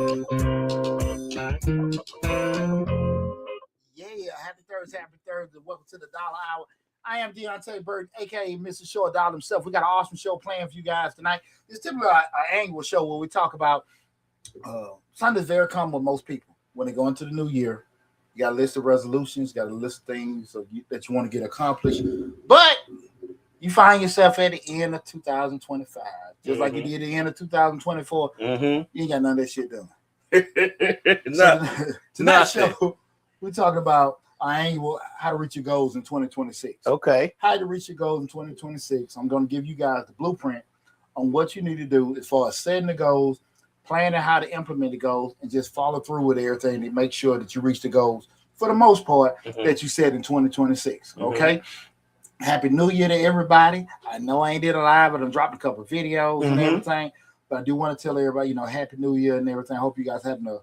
Happy Thursday. Welcome to the Dollar Hour. I am Deonte Burden, aka Mr. Short Dollar himself. We got an awesome show planned for you guys tonight. It's typically an annual show where we talk about Sunday's very common with most people. When they go into the new year, you got a list of resolutions, you got a list of things that you want to get accomplished. But you find yourself at the end of 2025, just like you did at the end of 2024. You ain't got none of that shit done. Tonight's show, we're talking about our annual how to reach your goals in 2026. Okay. How to reach your goals in 2026. I'm going to give you guys the blueprint on what you need to do as far as setting the goals, planning how to implement the goals, and just follow through with everything to make sure that you reach the goals for the most part that you set in 2026. Okay. Happy New Year to everybody. I know I ain't did a live, but I dropped a couple of videos and everything. But I do want to tell everybody, Happy New Year and everything. I hope you guys having an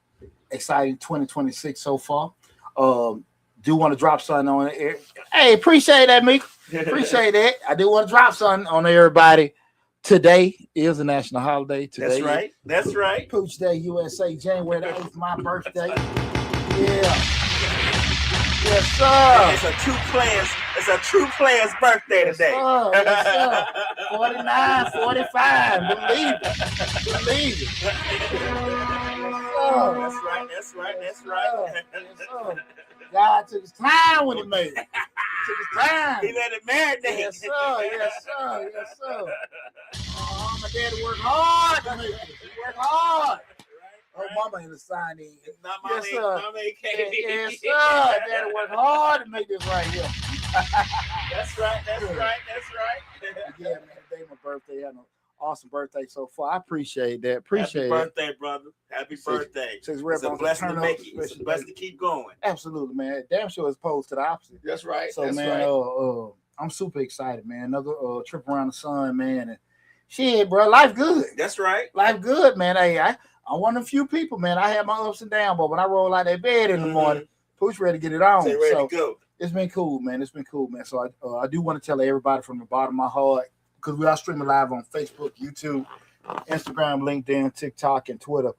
exciting 2026 so far. Do want to drop something on the air. Hey, appreciate that, Meek. Appreciate that. I do want to drop something on everybody. Today is a national holiday. Today That's right. Pooch Day, USA, January the 8th, my birthday. Yeah. Yes, sir. It's a true player's birthday today. Yes, sir. 49, 45. Believe it. That's right. God took his time when he made it. Took his time. He let it marinate. Yes, sir. My daddy worked hard to make it. He worked hard. Oh, mama in the sign in. Not mama, yes, sir. Mama came. Yes, sir. Daddy worked hard to make this right here. That's right. Yeah, man. Today my birthday. I had an awesome birthday so far. I appreciate that. Happy birthday, brother. Happy birthday. It's a blessing to make it. It's a blessing to keep going. Absolutely, man. Damn sure it's opposed to the opposite. That's right. So, man, I'm super excited, man. Another trip around the sun, man. And shit, bro, life good. That's right. Life good, man. Hey, I'm one of the few people, man. I have my ups and downs, but when I roll out that bed in the morning, Pooch ready to get it on. Ready to go. It's been cool, man. So I do want to tell everybody from the bottom of my heart, because we are streaming live on Facebook, YouTube, Instagram, LinkedIn, TikTok, and Twitter.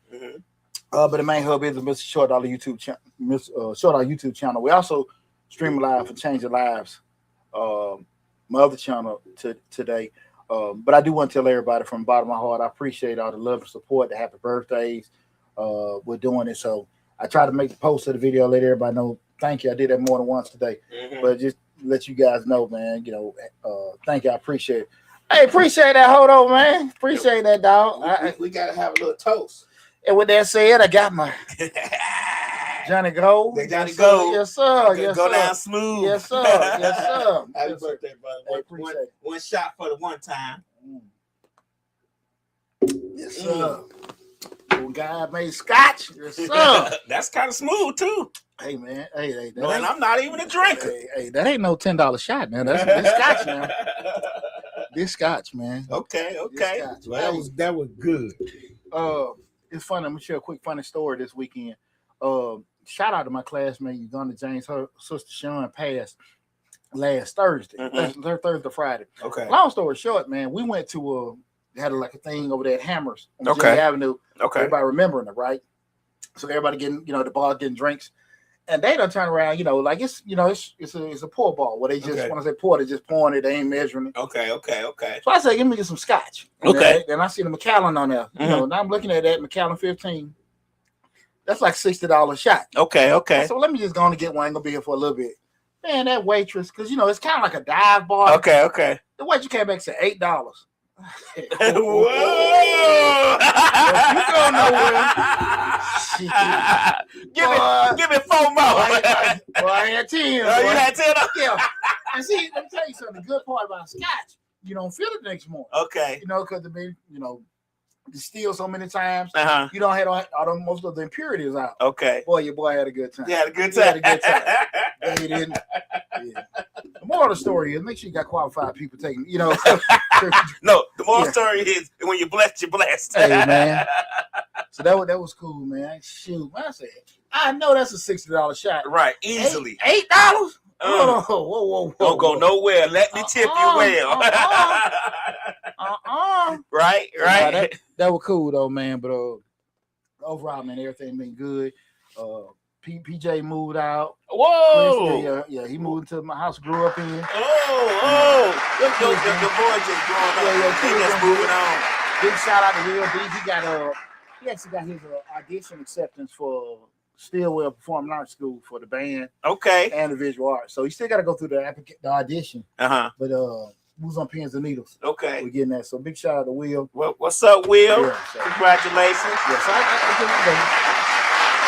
But the main hub is the Mr. Short Dollar YouTube channel. Short Dollar YouTube channel. We also stream live for Changing Lives, my other channel today. But I do want to tell everybody from the bottom of my heart, I appreciate all the love and support, the happy birthdays. We're doing it. So I try to make the post of the video, let everybody know. Thank you. I did that more than once today. But just let you guys know, man, thank you. I appreciate it. Hey, appreciate that. Hold on, man. Appreciate that, dog. We got to have a little toast. And with that said, I got my Johnny Gold. Johnny Gold. Yes, sir. Go down smooth. Yes, sir. Happy birthday, brother. One shot for the one time. Yes, sir. One guy made scotch. Yes, sir. That's kind of smooth, too. Hey, man. Hey. No, and I'm not even a drinker. Hey, that ain't no $10 shot, man. That's scotch, man. This scotch, man. Okay. Scotch, well, that was good. It's funny. I'm gonna share a quick funny story this weekend. Shout out to my classmate Uganda James. Her sister Sean passed last Thursday. Thursday, Friday. Okay. Long story short, man, we went to had a thing over there at Hammers on J Avenue. Okay. Everybody remembering it, right? So everybody getting, the bar getting drinks. And they don't turn around, it's a pour ball where they just, when I say pour, they just pouring it, they ain't measuring it. Okay. So I said, give me some scotch. Okay. And I see the Macallan on there. Now I'm looking at that Macallan 15. That's like $60 shot. Okay. So let me just go on and get one. I'm gonna be here for a little bit. Man, that waitress, because it's kind of like a dive bar. Okay. The waitress came back and said $8. Whoa! You go nowhere. Give me 4 more. I had 10. You had 10? Yeah. And see, let me tell you something. The good part about scotch, you don't feel it the next morning. Okay. Because it been, distilled so many times. You don't have all most of the impurities out. Okay. Boy, your boy had a good time. You had a good time. He didn't. Yeah. The moral of the story is make sure you got qualified people taking, No, the moral story is when you're blessed, you're blessed. Hey, man. So that was cool, man. Shoot, man, I said, I know that's a $60 shot. Right, easily. $8? Whoa. Don't go nowhere. Let me tip you well. Right. That was cool though, man. But overall, man, everything been good. PJ moved out. Whoa! Chris, yeah, he moved to my house, grew up in. Your boy just growing up. Yeah, they just moving on. Big shout out to Will D. He actually got his audition acceptance for Stillwell Performing Arts School for the band. Okay. And the visual arts. So he still got to go through the audition. Uh-huh. But who's on pins and needles? Okay. We're getting that. So big shout out to Will. Well, what's up, Will? Yeah, so. Congratulations. Yeah, so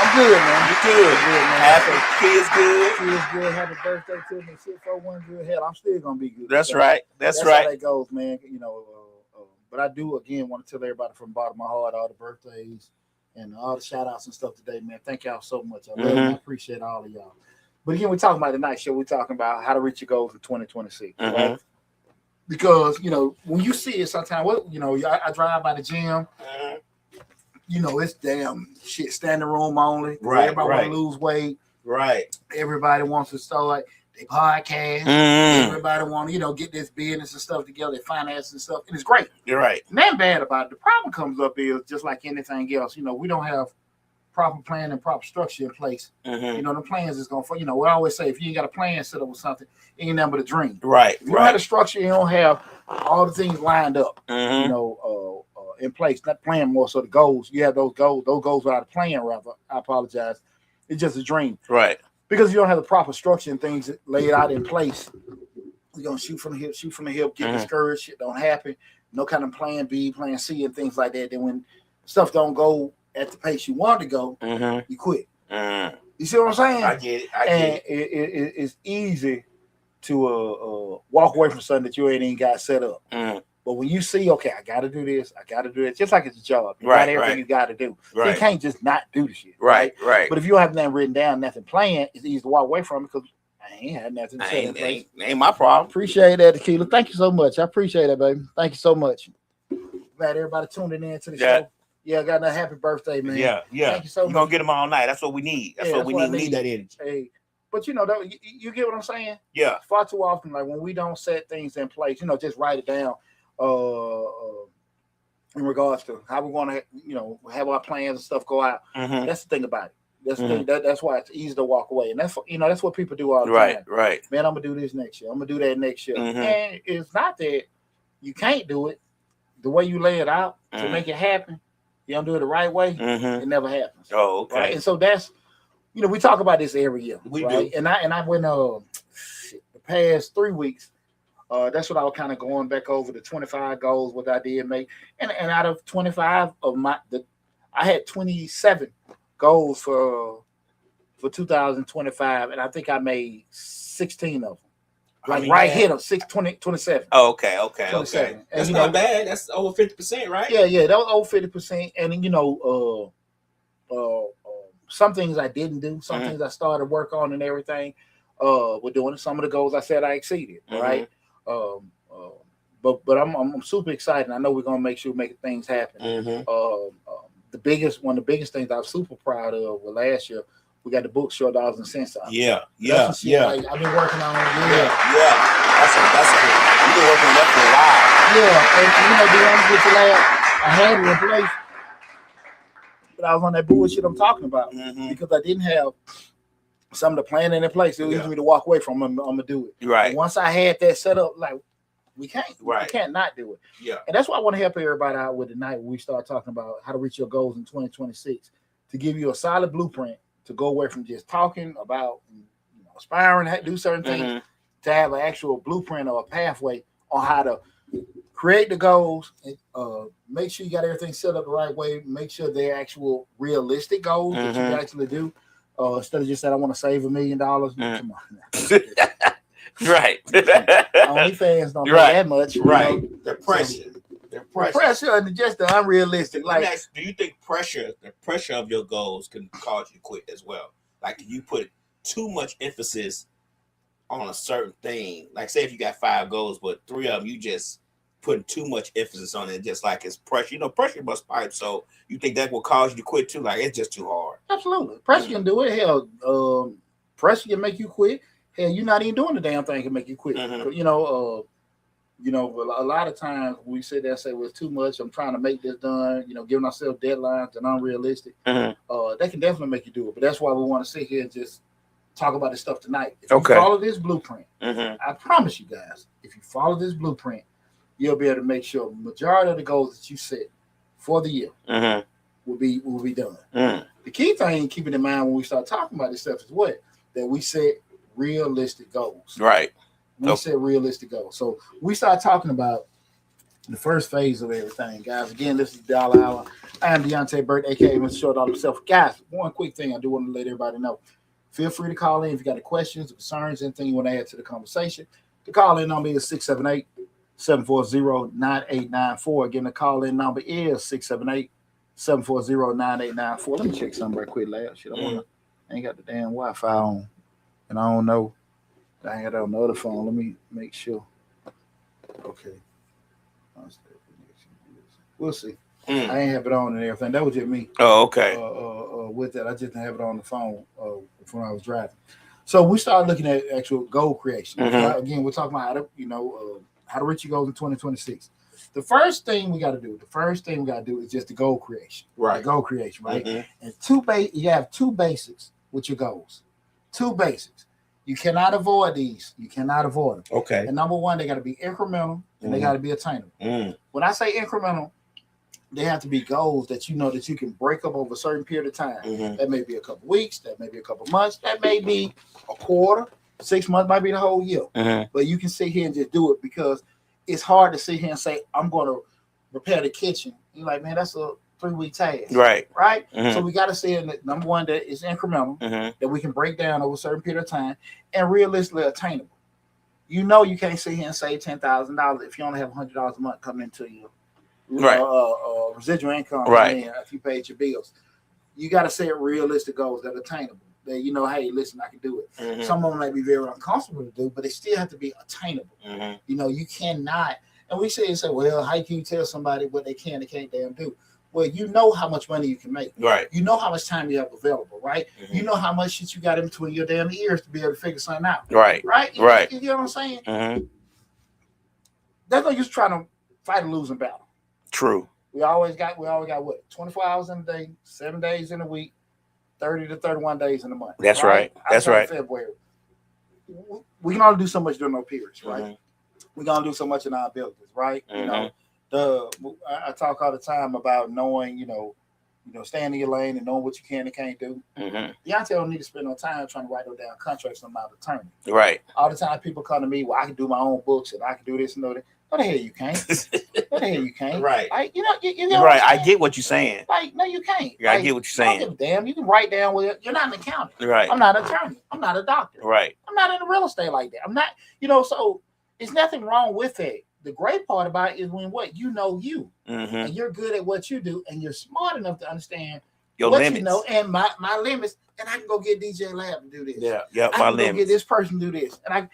I'm good, man. You're good. Man. Happy. Kids good. Kids good. Happy birthday to me. 641 good. Hell, I'm still gonna be good. That's right. That's right. How that goes, man. You know, but I do again want to tell everybody from the bottom of my heart all the birthdays and all the shout outs and stuff today, man. Thank y'all so much. I love and I appreciate all of y'all. But again, we're talking about the night show. We're talking about how to reach your goals in 2026. Right? Because, you know, when you see it sometimes, I drive by the gym, you know, it's damn shit, standing room only. Right. Everybody want to lose weight. Right. Everybody wants to start their podcast. Everybody want to, get this business and stuff together, their finance and stuff. And it's great. You're right. Nothing bad about it. The problem comes up is just like anything else. You know, we don't have proper plan and proper structure in place. You know, the plans is going to, we always say, if you ain't got a plan set up with something, it ain't nothing but a dream. Right. If you don't have the structure, you don't have all the things lined up, in place, not plan more. So the goals, you have those goals without a plan, rather. I apologize. It's just a dream. Right. Because you don't have the proper structure and things laid out in place. You're going to shoot from the hip, get discouraged, shit don't happen. No kind of plan B, plan C, and things like that. Then when stuff don't go at the pace you want to go, you quit. You see what I'm saying? I get it. It's easy to walk away from something that you ain't even got set up. But when you see, okay, I got to do this, just like it's a job. You got everything you got to do. So you can't just not do the shit. Right. But if you don't have nothing written down, nothing planned, it's easy to walk away from it because I ain't had nothing to say. Ain't my problem. Appreciate that, Tequila. Thank you so much. I appreciate it, baby. Thank you so much. Glad everybody tuning in to the show. Yeah, got a happy birthday, man. Yeah. Thank you so much. You're going to get them all night. That's what we need. That's what we need. We need that energy. Hey, but you get what I'm saying? Yeah. Far too often, like when we don't set things in place, just write it down in regards to how we want to, have our plans and stuff go out. That's the thing about it. That's the thing. That's why it's easy to walk away. And that's what people do all the time. Right. Man, I'm going to do this next year. I'm going to do that next year. And it's not that you can't do it. The way you lay it out to make it happen, you don't do it the right way, it never happens. Oh, okay. Right? And so that's, we talk about this every year. We do. And I went the past 3 weeks, that's what I was kind of going back over the 25 goals, what I did make. And out of 25 of I had 27 goals for 2025, and I think I made 16 of them. Hit them 27. Oh, okay. 27. And, that's not bad. That's over 50%, right? Yeah, that was over 50%. And some things I didn't do, some things I started work on and everything. We're doing some of the goals I said I exceeded, right? But I'm super excited. I know we're gonna make sure making things happen. One of the biggest things I was super proud of was last year. We got the book Short Dollars and Cents out. Yeah. Like, I've been working on it. Yeah. That's good. You've been working on that for a while. Yeah, and to laugh, I had it in place, but I was on that bullshit I'm talking about because I didn't have some of the planning in place. It was easy for me to walk away from. I'm gonna do it. Right. And once I had that set up, like we can't not do it. Yeah. And that's why I want to help everybody out with tonight when we start talking about how to reach your goals in 2026, to give you a solid blueprint to go away from just talking about aspiring to do certain things, to have an actual blueprint or a pathway on how to create the goals, and make sure you got everything set up the right way, make sure they're actual realistic goals that you can actually do, instead of just saying I want to save $1 million. Come on. Right. OnlyFans don't make that much. Right. The pressure and just the unrealistic. Do you think the pressure of your goals can cause you to quit as well? Like, do you put too much emphasis on a certain thing? Like, say if you got 5 goals, but 3 of them you just putting too much emphasis on it, just like it's pressure. Pressure must pipe. So you think that will cause you to quit too? Like, it's just too hard. Absolutely. Pressure can do it. Hell, pressure can make you quit. Hell, you're not even doing the damn thing can make you quit. You know, a lot of times we sit there and say, well, it's too much. I'm trying to make this done, you know, giving ourselves deadlines and unrealistic. They can definitely make you do it. But that's why we want to sit here and just talk about this stuff tonight. If you follow this blueprint, I promise you guys, if you follow this blueprint, you'll be able to make sure majority of the goals that you set for the year will be done. The key thing, keeping in mind when we start talking about this stuff is what? That we set realistic goals. Right. We set realistic goals. So we start talking about the first phase of everything, guys. Again, this is Dollar Hour. I am Deonte Burden, aka Mr. Short Dollar himself. Guys, one quick thing I do want to let everybody know. Feel free to call in if you got any questions, concerns, anything you want to add to the conversation. The call-in number is 678-740-9894. Again, the call-in number is 678-740-9894. Let me check something right quick, lad. Shit, I ain't got the damn Wi-Fi on, and I don't know. I ain't got it on the other phone. Let me make sure. Okay. We'll see. I ain't have it on and everything. That was just me. Oh, okay. With that, I just didn't have it on the phone when I was driving. So we started looking at actual goal creation. Again, we're talking about how to reach your goals in 2026. The first thing we got to do is just the goal creation. Right. The goal creation, right? And you have two basics with your goals. Two basics. You cannot avoid these. You cannot avoid them. Okay. And number one, they got to be incremental and they got to be attainable. When I say incremental, they have to be goals that you know that you can break up over a certain period of time. That may be a couple weeks, that may be a couple months, that may be a quarter, 6 months, might be the whole year. But you can sit here and just do it because it's hard to sit here and say, I'm going to repair the kitchen. You're like, man, that's a 3-week task. Right. So we got to say, number one, that it's incremental, that we can break down over a certain period of time and realistically attainable. You know, you can't sit here and save $10,000 if you only have $100 a month coming into you. Residual income, if you paid your bills. You got to set realistic goals that are attainable. That you know, hey, listen, I can do it. Some of them may be very uncomfortable to do, but they still have to be attainable. You know, you cannot. And we say, well, how can you tell somebody what they can and can't damn do? Well, you know how much money you can make. Right. You know how much time you have available. Right. You know how much shit you got in between your damn ears to be able to figure something out. Right. You know what I'm saying? That's no use trying to fight a losing battle. True. We always got what? 24 hours in a day, 7 days in a week, 30 to 31 days in a month. That's right. That's right. February. We can only do so much during those periods, right? We can only do so much in our abilities, right? You know, I talk all the time about knowing, you know, staying in your lane and knowing what you can and can't do. Deonte don't need to spend no time trying to write no damn contracts on my attorney. Right. All the time people come to me, well, I can do my own books and I can do this and that. No, the hell you can't. No, the hell you can't. Right. Like, you know right. I get what you're saying. Like, no, you can't. Yeah, like, I get what you're saying. I don't give a damn. You can write down with it. You're not an accountant. Right. I'm not an attorney. I'm not a doctor. Right. I'm not in the real estate like that. I'm not, so there's nothing wrong with it. The great part about it is when you know you and you're good at what you do and you're smart enough to understand your limits. You know, and my limits, and I can go get DJ Lab to do this. Yeah, I can go get this person to do this, and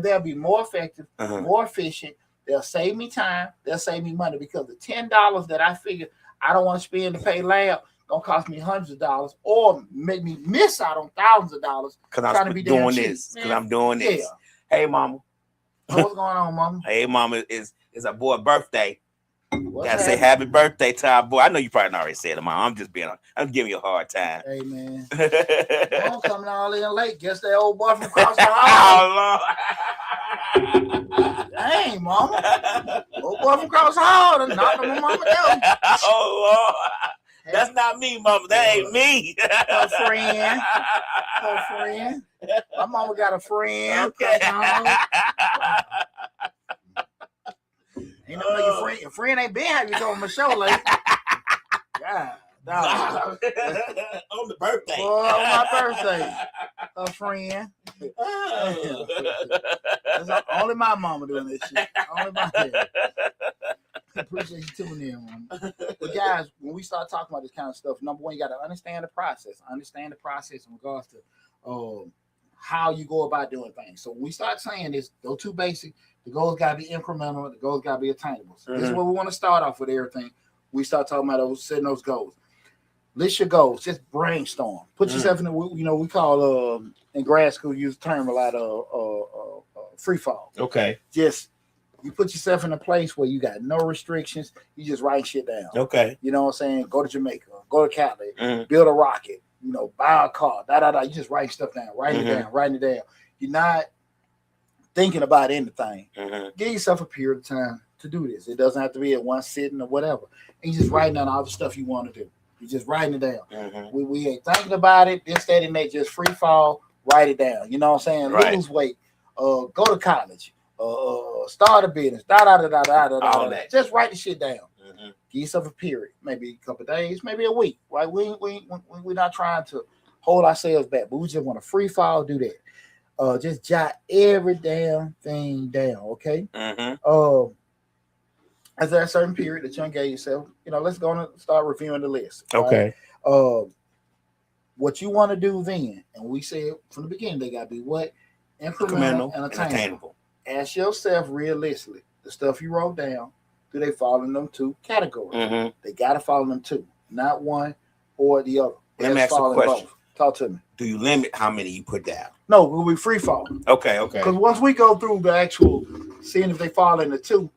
they'll be more effective, more efficient. They'll save me time. They'll save me money because the $10 that I figure I don't want to spend to pay Lab gonna cost me hundreds of dollars or make me miss out on thousands of dollars because I'm doing this. Because I'm doing this. Hey, mama. What's going on, mama? Hey, mama, is a boy birthday. Gotta say happy birthday to our boy. I know you probably already said it, mom. I'm giving you a hard time. Hey, man. I'm coming all in late. Guess that old boy from across the hall. Oh, Lord. Dang, mama. Old boy from across the hall done knocked on my mama down. Oh, Lord. That's not me, mama. That ain't me. Her friend. My mama got a friend. Okay. Ain't no your friend ain't been having you on my show lately. God, on the birthday. Boy, on my birthday. A friend. Only my mama doing this shit. Only my dad. Appreciate you tuning in, man. But guys, when we start talking about this kind of stuff, number one, you got to understand the process. Understand the process in regards to how you go about doing things. So when we start saying this, those two basic, the goals got to be incremental, the goals got to be attainable. So this is where we want to start off with everything. We start talking about setting those goals. List your goals. Just brainstorm. Put yourself in we call in grad school use the term a lot of free fall. Okay. Just You put yourself in a place where you got no restrictions. You just write shit down. Okay. You know what I'm saying? Go to Jamaica, go to Cali, Mm-hmm. build a rocket, buy a car, You just write stuff down, writing it down. You're not thinking about anything. Mm-hmm. Give yourself a period of time to do this. It doesn't have to be at one sitting or whatever. And you just writing down all the stuff you want to do. You're just writing it down. Mm-hmm. We ain't thinking about it. This, that, and that. Just free fall. Write it down. You know what I'm saying? Right. Lose weight. Go to college. Start a business. All that. Just write the shit down. Mm-hmm. Give yourself a period. Maybe a couple of days. Maybe a week. Right? We're not trying to hold ourselves back, but we just want to free fall. Do that. Just jot every damn thing down. Okay. Mm-hmm. Is there a certain period that you engage yourself? Let's go and start reviewing the list. Okay. Right? What you want to do then, and we said from the beginning, they got to be what? Incremental and attainable. Ask yourself realistically, the stuff you wrote down, do they fall in them two categories? Mm-hmm. They got to fall in them two, not one or the other. Let me ask you a question. Talk to me. Do you limit how many you put down? No, we'll be free falling. Okay. Because once we go through the actual seeing if they fall in the two,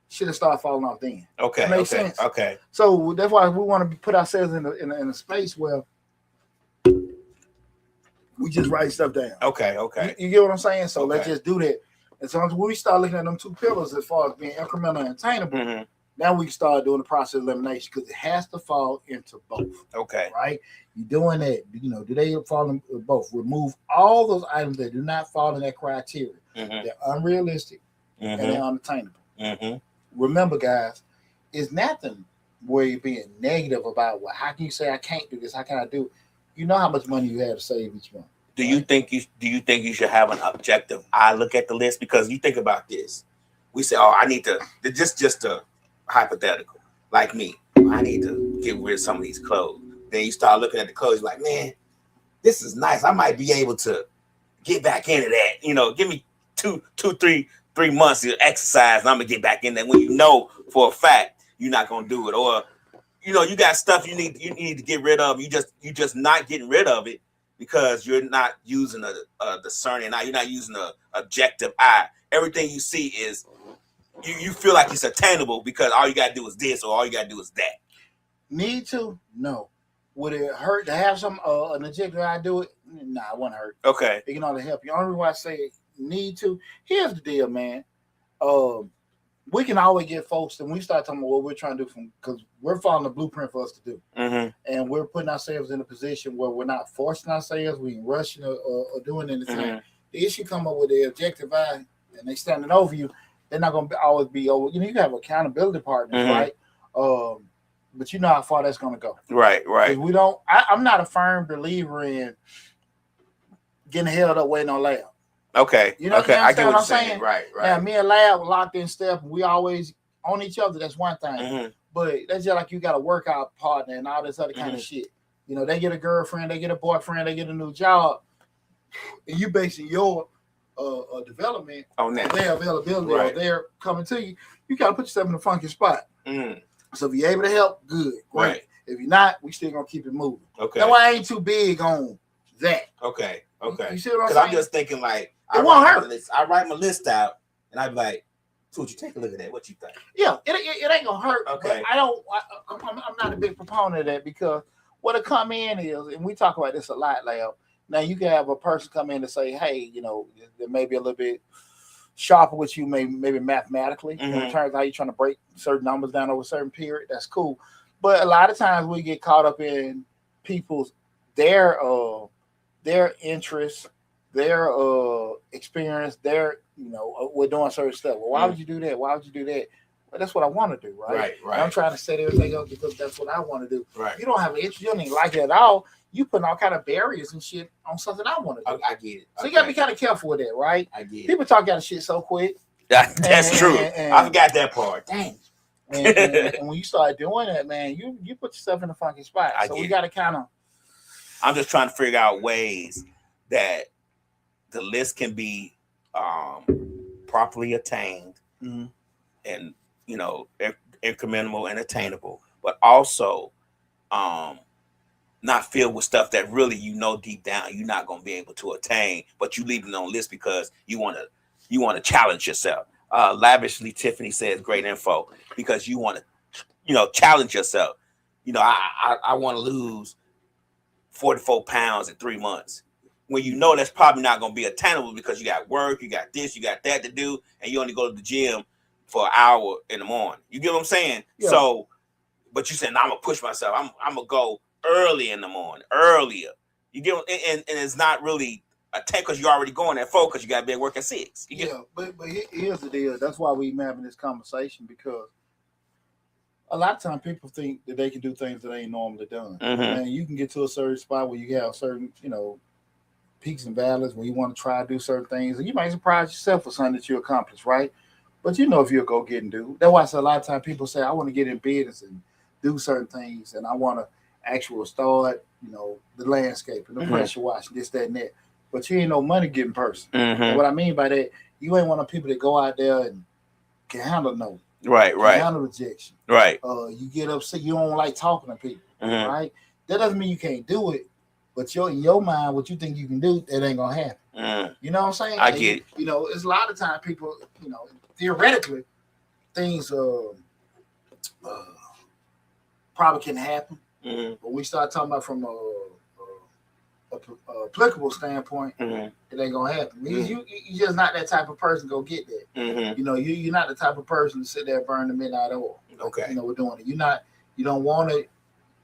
should have started falling off then. Okay. That makes sense. Okay. So that's why we want to put ourselves in a space where we just write stuff down. Okay. You get what I'm saying? So let's Okay. just do that. And so when we start looking at them two pillars as far as being incremental and attainable, now we can start doing the process of elimination because it has to fall into both. Okay. Right? You're doing that. Do they fall in both? Remove all those items that do not fall in that criteria. They're unrealistic and they're unattainable. Remember, guys, it's nothing where you're being negative about how can you say I can't do this? How can I do it? You know how much money you have to save each month. Do you think you should have an objective eye look at the list? Because you think about this. We say, I need to just a hypothetical. Like me, I need to get rid of some of these clothes. Then you start looking at the clothes, you're like, man, this is nice. I might be able to get back into that. Give me three months of exercise and I'm gonna get back in there when you know for a fact you're not gonna do it. Or you got stuff you need to get rid of. You just not getting rid of it because you're not using a discerning eye. You're not using an objective eye. Everything you see is you feel like it's attainable because all you gotta do is this or all you gotta do is that. Need to? No. Would it hurt to have some an objective eye do it? Nah, it wouldn't hurt. Okay. It can only help you. Only reason why I say need to. Here's the deal, man. We can always get folks, and we start talking about what we're trying to do because we're following the blueprint for us to do, and we're putting ourselves in a position where we're not forcing ourselves, we ain't rushing or doing anything. The issue come up with the objective eye, and they standing over you. They're not going to always be over. You have accountability partners, right? But you know how far that's going to go, right? We don't. I'm not a firm believer in getting held up waiting on lab. Okay. You understand I get what I'm saying? Right. Now, me and Lab were locked in step. We always on each other. That's one thing. But that's just like you got a workout partner and all this other kind of shit. They get a girlfriend, they get a boyfriend, they get a new job, and you basing your development on that, their availability, or their coming to you. You got to put yourself in a funky spot. So if you're able to help, good, great. Right. If you're not, we still gonna keep it moving. Okay. That's why I ain't too big on that. Okay. You see what I'm saying? Because I'm just thinking like it won't hurt. I write my list out and I'd be like, would you take a look at that? What you think? Yeah, it ain't gonna hurt. Okay. I'm not a big proponent of that because what it come in is, and we talk about this a lot, Lab. Now you can have a person come in and say, hey, there may be a little bit sharper with you, maybe mathematically, in terms of how you're trying to break certain numbers down over a certain period. That's cool. But a lot of times we get caught up in people's their interests, their experience, we're doing certain stuff. Well, why would you do that? Why would you do that? Well, that's what I want to do, right? Right. I'm trying to set everything up because that's what I want to do. Right. You don't have an interest, you don't even like it at all. You putting all kind of barriers and shit on something I want to do. I get it. So you got to be kind of careful with that, right? I get it. People talk out of shit so quick. That's true. I forgot that part. Dang. And when you start doing that, man, you put yourself in a funky spot. So we got to kind of. I'm just trying to figure out ways that the list can be properly attained and incremental and attainable, but also not filled with stuff that really deep down you're not going to be able to attain, but you leave it on list because you want to challenge yourself. Lavishly Tiffany says great info because you want to, challenge yourself. I want to lose 44 pounds in 3 months. When you know that's probably not going to be attainable because you got work, you got this, you got that to do, and you only go to the gym for an hour in the morning. You get what I'm saying? Yeah. So, but you said, no, I'm going to push myself. I'm going to go early in the morning, earlier. You get, and it's not really a 10 because you're already going at 4 because you got to be at work at 6. But here's the deal. That's why we're having this conversation, because a lot of times people think that they can do things that ain't normally done. Mm-hmm. And you can get to a certain spot where you have certain, peaks and valleys when you want to try to do certain things, and you might surprise yourself with something that you accomplish, right? But if you'll go get and do. That's why I say a lot of times people say, I want to get in business and do certain things, and I want to actually start, the landscape and the pressure washing, this, that, and that. But you ain't no money getting person. Mm-hmm. And what I mean by that, you ain't one of the people that go out there and can handle no. Right. Handle rejection. Right. You get upset. You don't like talking to people. Mm-hmm. Right. That doesn't mean you can't do it, but in your mind, what you think you can do, that ain't gonna happen. Mm. You know what I'm saying? I get it. It's a lot of time people, theoretically, things probably can happen. Mm-hmm. But we start talking about from a applicable standpoint, mm-hmm. it ain't gonna happen. Mm-hmm. You just not that type of person to go get that. Mm-hmm. You're not the type of person to sit there and burn the midnight oil. Okay. We're doing it. You don't want it.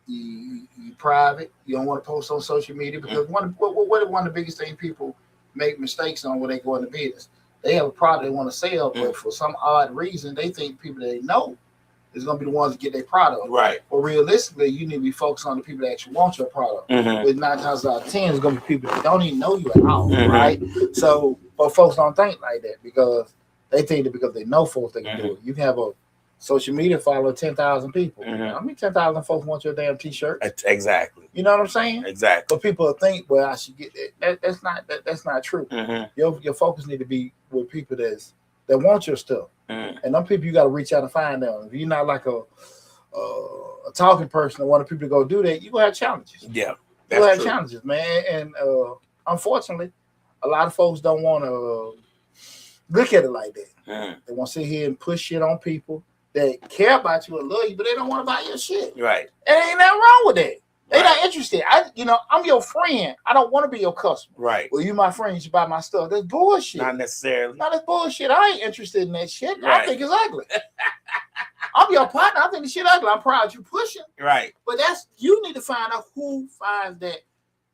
You private. You don't want to post on social media because one of the biggest things people make mistakes on when they go into business. They have a product they want to sell, but for some odd reason, they think people they know is going to be the ones to get their product. Right. But realistically, you need to be focused on the people that actually want your product. Mm-hmm. With 9 times out of 10, it's going to be people that don't even know you at all, mm-hmm. right? So, but folks don't think like that because they think that because they know folks, they can mm-hmm. do it. You can have a social media follow 10,000 people. Mm-hmm. I mean, 10,000 folks want your damn T-shirt. Exactly. You know what I'm saying? Exactly. But people think, well, I should get that. That's not true. Mm-hmm. Your focus need to be with people that want your stuff. Mm-hmm. And them people you got to reach out and find them. If you're not like a talking person and want people to go do that, you gonna have challenges. Yeah, you gonna have challenges, man. And unfortunately, a lot of folks don't want to look at it like that. Mm-hmm. They want to sit here and push shit on people that care about you and love you, but they don't want to buy your shit. Right. And ain't nothing wrong with that. They're not interested. I'm your friend. I don't want to be your customer. Right. Well, you my friend. You should buy my stuff. That's bullshit. Not necessarily. No, that's bullshit. I ain't interested in that shit. Right. I think it's ugly. I'm your partner. I think the shit ugly. I'm proud you pushing. Right. But you need to find out who finds that,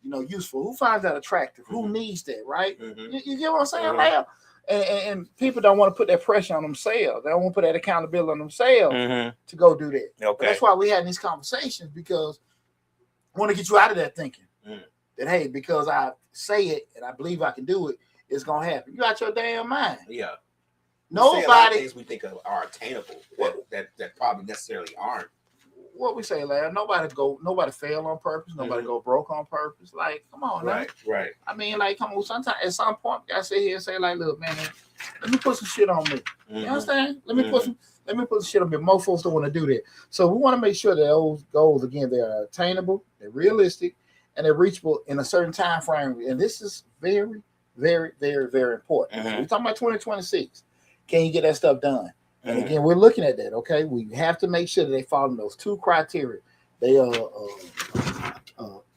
useful. Who finds that attractive? Mm-hmm. Who needs that, right? Mm-hmm. You get what I'm saying, mm-hmm. man? And people don't want to put that pressure on themselves. They don't want to put that accountability on themselves mm-hmm. to go do that. Okay. That's why we had these conversations, because I want to get you out of that thinking that, hey, because I say it and I believe I can do it, it's going to happen. You out your damn mind. Yeah. Nobody. Things we think are attainable that probably necessarily aren't. What we say, lad, nobody fail on purpose. Nobody mm-hmm. go broke on purpose. Like, come on, right, man. Right. I mean, like, come on. Sometimes, at some point, I sit here and say, like, look, man, let me put some shit on me. Mm-hmm. You understand? Let me put some shit on me. Most folks don't want to do that. So we want to make sure that those goals, again, they are attainable, they're realistic, and they're reachable in a certain time frame. And this is very, very, very, very important. Mm-hmm. So we're talking about 2026. Can you get that stuff done? And mm-hmm. again, we're looking at that, okay? We have to make sure that they follow those 2 criteria. They are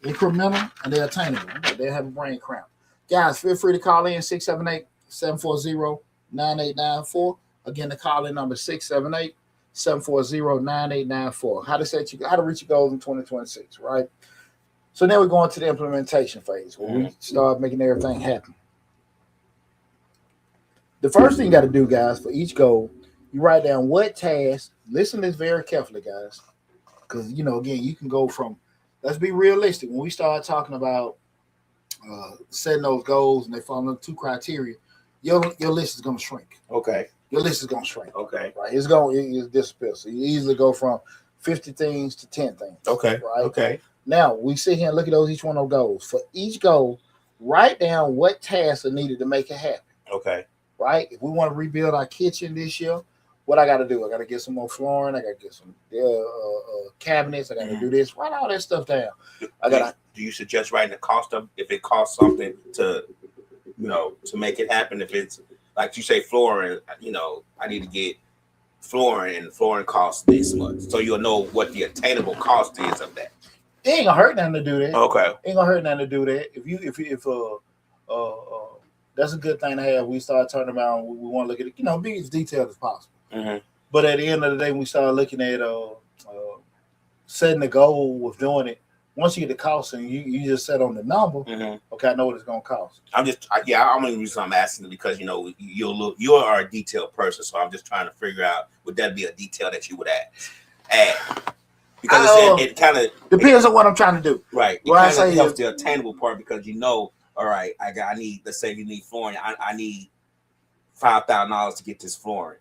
incremental and they're attainable. They have a brain cramp. Guys, feel free to call in 678-740-9894. Again, the call-in number is 678-740-9894. How to reach your goals in 2026, right? So now we're going to the implementation phase where we start making everything happen. The first thing you got to do, guys, for each goal, you write down what task. Listen to this very carefully, guys, because, again, you can go from, let's be realistic. When we start talking about setting those goals and they fall into 2 criteria, your list is going to shrink. Okay. Your list is going to shrink. Okay. Right. It's disappear. So you easily go from 50 things to 10 things. Okay. Right. Okay. Now we sit here and look at each one of those goals. For each goal, write down what tasks are needed to make it happen. Okay. Right. If we want to rebuild our kitchen this year, what I got to do? I got to get some more flooring. I got to get some cabinets. I got to do this. Write all that stuff down. Do you suggest writing the cost of if it costs something to make it happen? If it's like you say, flooring. You know, I need to get flooring, and flooring costs this much, so you'll know what the attainable cost is of that. It ain't gonna hurt nothing to do that. Okay. Ain't gonna hurt nothing to do that. If that's a good thing to have. We start turning around. We want to look at it. You know, be as detailed as possible. Mm-hmm. But at the end of the day, when we start looking at setting the goal with doing it. Once you get the cost and you just set on the number, okay, I know what it's gonna cost. I'm the reason I'm asking is because you know you are a detailed person, so I'm just trying to figure out would that be a detail that you would add because it kind of depends on what I'm trying to do. Right. It kind of helps the attainable part because you know, all right, I need, let's say you need flooring, I need $5,000 to get this flooring.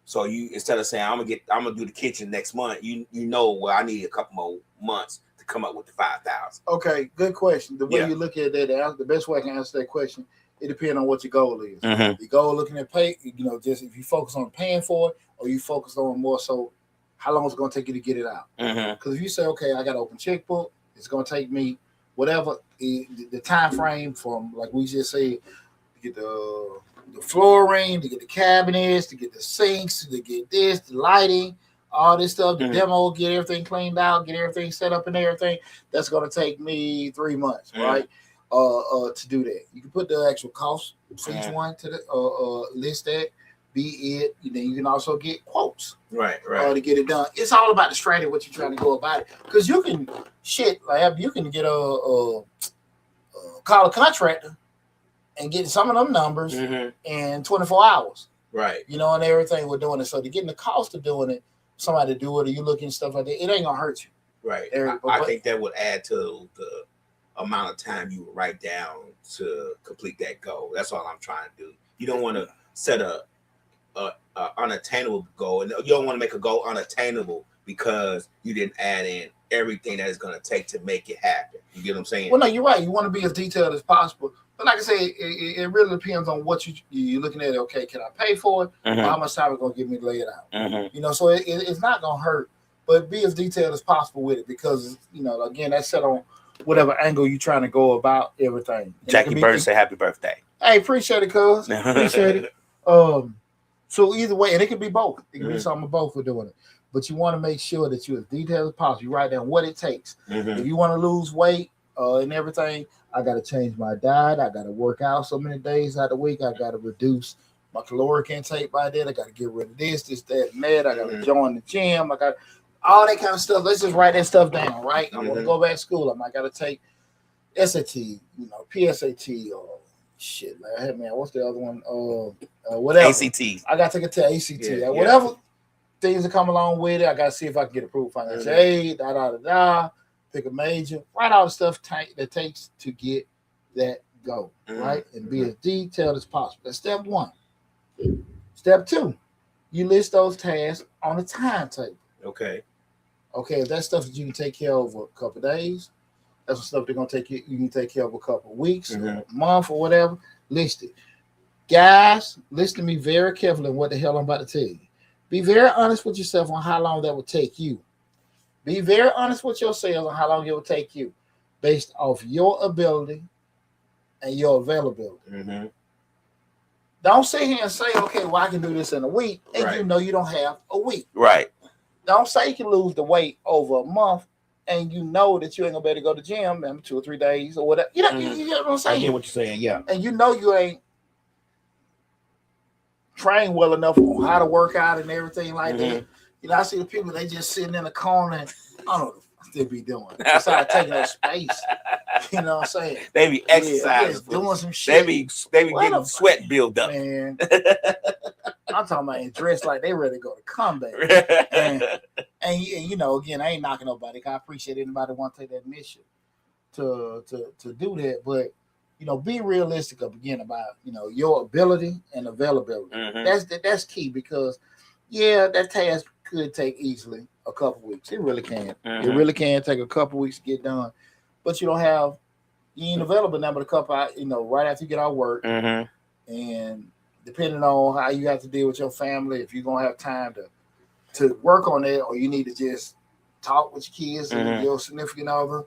So you, instead of saying I'm gonna do the kitchen next month, you know, well, I need a couple more months to come up with the 5,000. Okay, good question. The way you look at that, the best way I can answer that question, it depends on what your goal is. Your goal looking at pay, you know, just if you focus on paying for it, or you focus on more so how long it's going to take you to get it out. Because if you say, okay, I got to open checkbook, it's going to take me whatever the time frame from, like we just said, to get the flooring, to get the cabinets, to get the sinks, to get this, the lighting, all this stuff, the demo, get everything cleaned out, get everything set up and everything. That's going to take me 3 months, right? To do that. You can put the actual cost for each one to the list that. Be it, then you can also get quotes, right, to get it done. It's all about the strategy, what you're trying to go about it. Because you can you can get call a contractor and get some of them numbers in 24 hours, right? You know, and everything we're doing it. So to getting the cost of doing it, somebody to do it, or you looking stuff like that, it ain't gonna hurt you, right? I think that would add to the amount of time you would write down to complete that goal. That's all I'm trying to do. You don't want to set a unattainable goal, and you don't want to make a goal unattainable because you didn't add in everything that it's going to take to make it happen. You get what I'm saying? Well, no, you're right. You want to be as detailed as possible, but like I say, it really depends on what you're looking at. Okay, can I pay for it? Or how much time it's going to give me to lay it out? You know, so it's not going to hurt, but be as detailed as possible with it because you know, again, that's set on whatever angle you're trying to go about everything. Jackie Burden say happy birthday. Hey, appreciate it, cuz. Appreciate it. So either way, and it can be both. It can be something of both for doing it. But you want to make sure that you're as detailed as possible. You write down what it takes. If you want to lose weight and everything, I got to change my diet. I got to work out so many days out of the week. I got to reduce my caloric intake by that. I got to get rid of this, that, and that. I got to join the gym. I got all that kind of stuff. Let's just write that stuff down, right? I want to go back to school. I might got to take SAT, you know, PSAT, or shit, man. Hey, man, what's the other one? Whatever. ACT. I got to take it to ACT. Whatever things that come along with it, I got to see if I can get approved financial aid, pick a major, write all the stuff that takes to get that goal, right? And be as detailed as possible. That's step one. Step two, you list those tasks on a timetable. Okay, if that's stuff that you can take care of a couple of days, that's the stuff they're going to take you can take care of a couple of weeks, or a month, or whatever, list it. Guys, listen to me very carefully on what the hell I'm about to tell you. Be very honest with yourself on how long that will take you. Be very honest with yourself on how long it will take you based off your ability and your availability. Don't sit here and say, okay, well, I can do this in a week, and you know you don't have a week. Right. Don't say you can lose the weight over a month, and you know that you ain't gonna be able to go to the gym in 2 or 3 days or whatever. You know, you know what I'm saying? I get what you're saying, yeah. And you know you ain't trained well enough on how to work out and everything like that. You know, I see the people, they just sitting in the corner and I don't know what they be doing. It's like taking up space. You know what I'm saying? They be exercising. Doing some shit. They be getting sweat build up. Man. I'm talking about dressed like they ready to go to combat. And you know, again, I ain't knocking nobody. I appreciate anybody want to take that mission to do that. But you know, be realistic again about, you know, your ability and availability. That's key because that task could take easily a couple weeks. It really can. It really can take a couple weeks to get done. But you ain't available now but a couple out, you know, right after you get out of work. And depending on how you have to deal with your family, if you're gonna have time to work on it, or you need to just talk with your kids and your significant other,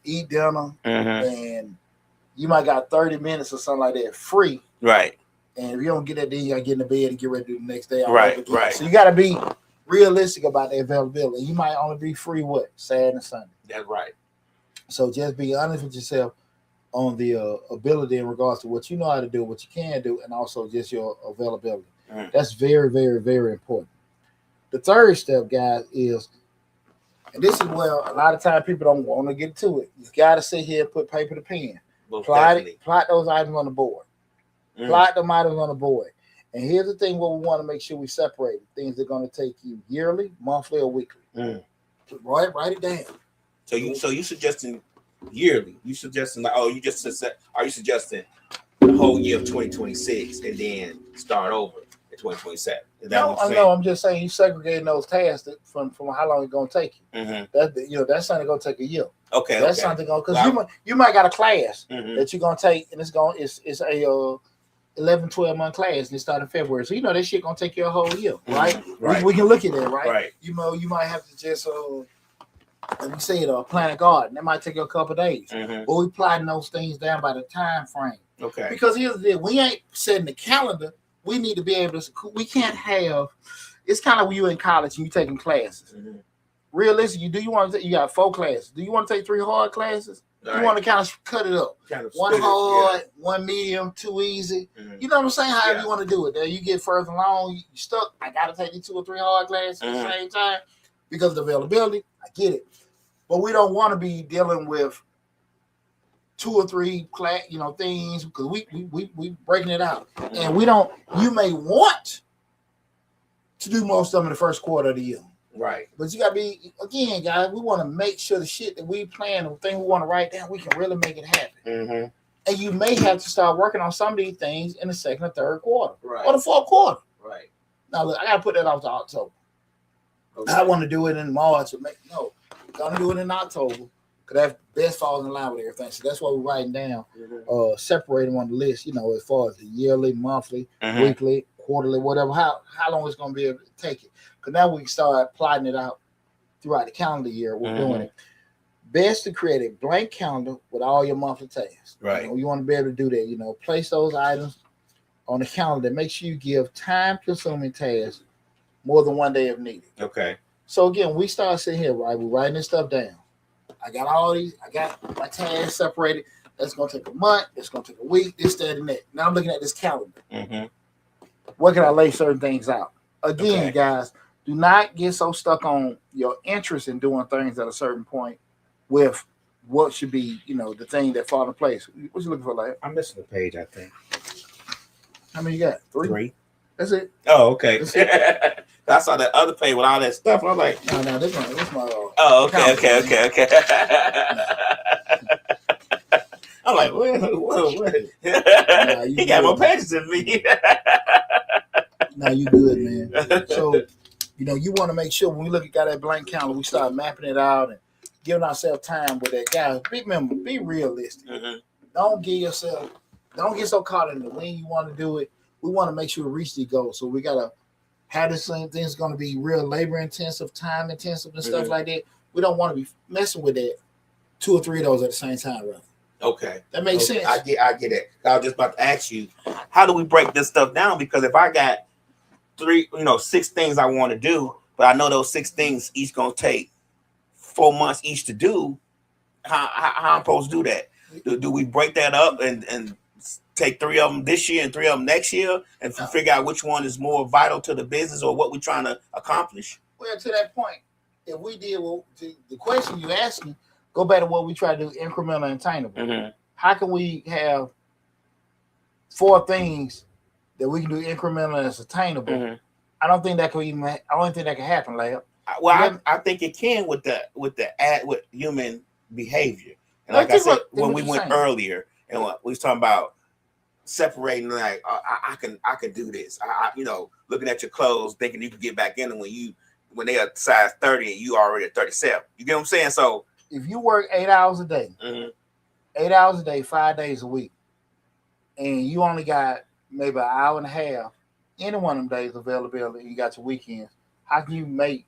eat dinner, and you might got 30 minutes or something like that free. Right. And if you don't get that, then you gotta get in the bed and get ready to do the next day. Right. So you gotta be realistic about the availability. You might only be free Saturday and Sunday. That's right. So just be honest with yourself on the ability in regards to what you know how to do, what you can do, and also just your availability. That's very, very, very important. The third step, guys, is, and this is where a lot of times people don't want to get to it. You got to sit here and put paper to pen. Plot those items on the board. Plot them items on the board. And here's the thing: what we want to make sure we separate things that are going to take you yearly, monthly, or weekly. Write it down. So you suggesting yearly? You suggesting like, are you suggesting the whole year of 2026 and then start over in 2027? No, I'm just saying you segregating those tasks from how long it's gonna take you. That's something gonna take a year. Okay, that's something because you might got a class that you're gonna take, and it's a 11, 12-month class, and it started in February. So that shit gonna take you a whole year, right? We can look at that, right? Right. You might have to just let me say it, plant a garden. That might take you a couple of days. But we plotting those things down by the time frame. Okay. Because here's the deal: we ain't setting the calendar. We need to be able to. We can't have. It's kind of when you're in college and you're taking classes. Realistically, you got 4 classes. Do you want to take 3 hard classes? You want to kind of cut it up. One hard, one medium, 2 easy. You know what I'm saying? However you want to do it. There you get further along, you stuck. I got to take these 2 or 3 hard classes at the same time because of the availability. I get it. But we don't want to be dealing with 2 or 3 things because we breaking it out. And we don't. You may want to do most of them in the first quarter of the year. Right. But you got to be, again, guys, we want to make sure the shit that we plan, the thing we want to write down, we can really make it happen. And you may have to start working on some of these things in the second or third quarter. Right. Or the fourth quarter. Right. Now, look, I got to put that off to October. Okay. I want to do it in March. No, going to do it in October because that best falls in line with everything. So that's what we're writing down, separating on the list, as far as the yearly, monthly, weekly, quarterly, whatever, how long it's going to be able to take it. Because now we can start plotting it out throughout the calendar year. We're doing it. Best to create a blank calendar with all your monthly tasks. Right. You want to be able to do that. Place those items on the calendar. Make sure you give time-consuming tasks more than 1 day if needed. Okay. So again, we start sitting here, right? We're writing this stuff down. I got my tasks separated. That's going to take a month. It's going to take a week. This, that, and that. Now I'm looking at this calendar. Where can I lay certain things out? Again, guys, do not get so stuck on your interest in doing things at a certain point with what should be, the thing that fall in place. What you looking for, like? I'm missing a page, I think. How many you got? 3? That's it. Oh, okay. I saw that other page with all that stuff. I'm like, no, this my. Oh, okay. I'm like, what? He got more pages than me. No, you good, man. So, you want to make sure when we look at that blank calendar, we start mapping it out and giving ourselves time with that. Guys, remember, be realistic. Don't get so caught in the when you want to do it. We want to make sure we reach these goals. So we got to have the same thing's going to be real labor intensive, time intensive, and stuff like that. We don't want to be messing with that 2 or 3 of those at the same time, brother. Okay. That makes sense. I get it. I was just about to ask you, how do we break this stuff down? Because if I got 6 things I want to do, but I know those 6 things each gonna take 4 months each to do, how I'm supposed to do that? Do we break that up and take 3 of them this year and 3 of them next year and figure out which one is more vital to the business or what we're trying to accomplish? Well, to that point, if we did the question you asked me, go back to what we try to do, incremental and attainable. How can we have 4 things that we can do incremental and attainable? I don't think that can happen, Lab. Well, I think it can with human behavior. And like I said, when we went earlier and we was talking about separating, like I can do this. Looking at your clothes, thinking you can get back in them when they are size 30 and you already at 37. You get what I'm saying? So if you work 8 hours a day, 8 hours a day, 5 days a week, and you only got maybe an hour and a half any one of them days availability, you got your weekends, how can you make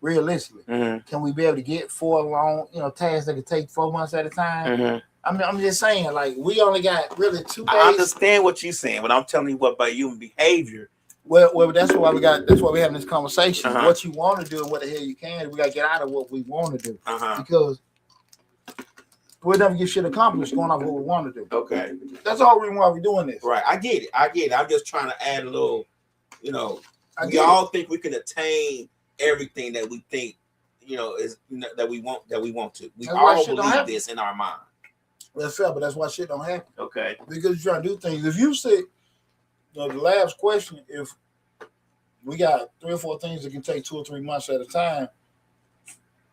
realistically? Can we be able to get 4 long, tasks that could take 4 months at a time? I mean, I'm just saying, like, we only got really 2 days. I understand what you're saying, but I'm telling you what about human behavior. Well, that's why we're having this conversation. Uh-huh. What you want to do and what the hell you can. We got to get out of what we want to do Uh-huh. because we'll never get shit accomplished going off what we want to do. Okay. That's all reason why we're doing this. Right. I get it. I'm just trying to add a little, we all think we can attain everything that we think, is that we want to. We all believe this in our mind. That's fair, but that's why shit don't happen. Okay. Because you're trying to do things. If you say, the last question, if we got 3 or 4 things that can take 2 or 3 months at a time,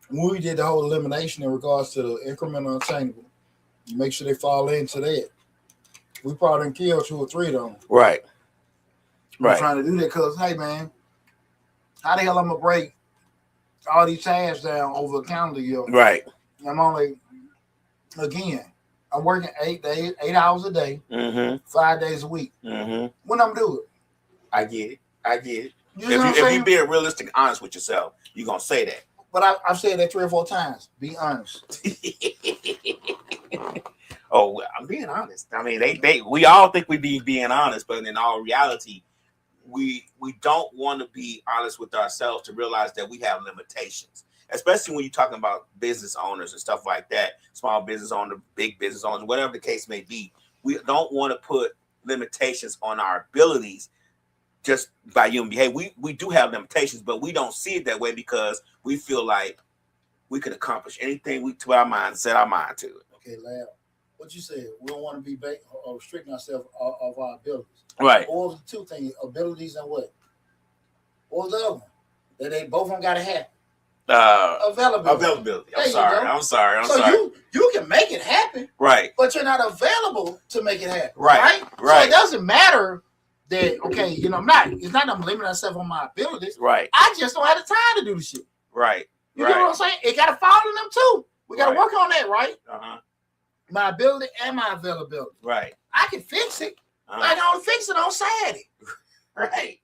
when we did the whole elimination in regards to the incremental attainable, make sure they fall into that. We probably didn't kill 2 or 3 of them. Right. We're trying to do that because, hey, man, how the hell I'm going to break all these tasks down over a calendar year? Right. I'm only, again, I'm working 8 hours a day, 5 days a week. When I'm doing it. I get it. If you being realistic and honest with yourself, you're going to say that. But I've said that 3 or 4 times. Be honest. Oh, I'm being honest. I mean, we all think we being honest, but in all reality, we don't want to be honest with ourselves to realize that we have limitations. Especially when you're talking about business owners and stuff like that, small business owners, big business owners, whatever the case may be. We don't want to put limitations on our abilities just by human behavior. We do have limitations, but we don't see it that way because we feel like we can accomplish anything we set our mind to it. Okay, Lab. What you said, we don't want to be restricting ourselves of our abilities. Right. Or the 2 things, abilities and what? Or the other one? That they both of them got to happen. Availability. I'm sorry. So you can make it happen, right? But you're not available to make it happen, right? So it doesn't matter that it's not I'm limiting myself on my abilities, right? I just don't have the time to do the shit, right? You know what I'm saying? It got to fall in them too. We got to work on that, right? My ability and my availability, right? I can fix it. I don't fix it on Saturday, right?